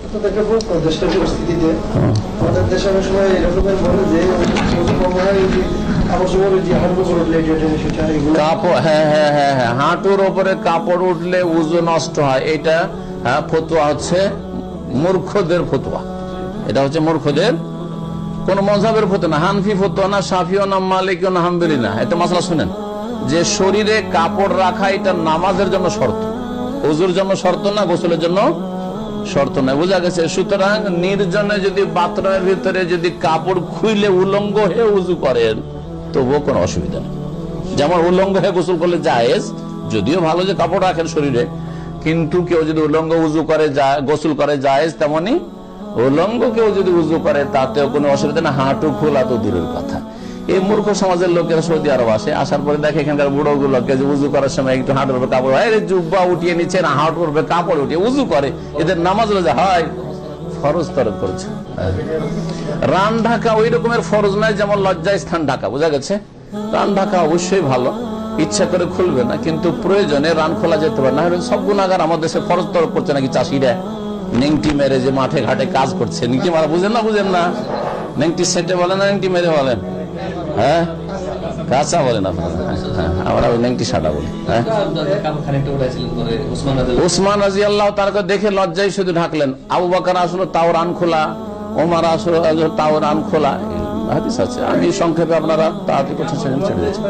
দেশের পরিস্থিতিতে আমাদের দেশে অনেক সময় এরকমের বলে যে হাঁটুর ওপরে কাপড় উঠলে উযু নষ্ট হয়, এটা ফতোয়া হচ্ছে মূর্খদের ফতোয়া। এটা হচ্ছে মূর্খদের, কোন মযহাবের ফতোয়া না, হানফি ফতোয়া না, শাফিও না, মালিকিও না, হাম্বলি না। এটা মাসলা শুনেন, যে শরীরে কাপড় রাখা এটা নামাজের জন্য শর্ত, ওযুর জন্য শর্ত না, গোসলের জন্য শর্ত নয়। বোঝা গেছে? সুতরাং নির্জনে যদি বাথরুমের ভিতরে যদি কাপড় খুইলে উলঙ্গ হয়ে উযু করেন তবুও কোনো অসুবিধা নেই। যেমন উলঙ্গ হয়ে গোসল করলে জায়েজ, যদিও ভালো যে কাপড় রাখেন শরীরে, কিন্তু কেউ যদি উলঙ্গ উযু করে গোসল করে জায়েজ, তেমনি উলঙ্গ কেউ যদি উযু করে তাতেও কোনো অসুবিধা না। হাঁটু খোলা তো দূরের কথা। এই মূর্খ সমাজের লোকেরা সৌদি আরব আসে, আসার পরে দেখে এখানকার বুড়ো গুলোকে যে উযু করার সময় একটু হাঁটুর উপর কাপড়, জুব্বা উঠিয়ে নিচ্ছে না, হাঁটুর উপর কাপড় উঠিয়ে উযু করে, এদের নামাজ রোজা হয় ফরজ তরক করছে। রান ঢাকা ওই রকমের ফরজ নয় যেমন লজ্জায় স্থান ঢাকা। বোঝা গেছে? রান ঢাকা অবশ্যই ভালো, ইচ্ছা করে খুলবে না, কিন্তু প্রয়োজনে রান খোলা যেতে পারে না। সব গুনাহগার আমাদের দেশে ফরজ তরক করছে নাকি চাষিরা নেংটি মেরে যে মাঠে ঘাটে কাজ করছে, নেংটি মারা বুঝেন না, নেংটি সেটে বলেন না নেংটি মেরে বলেন? হ্যাঁ, কাঁচা বলেন আপনারা, আমরা ওই নেংটি সাটা বলি। উসমান রাদিয়াল্লাহু তাআলা দেখে লজ্জায় শুধু ঢাকলেন, আবু বকর আসলো তাও রান খোলা, ওমর আসলো তাও রান খোলা। হাদিস আছে, আমি সংক্ষেপে আপনারা তাড়াতাড়ি কথা ছেড়ে দিয়েছি।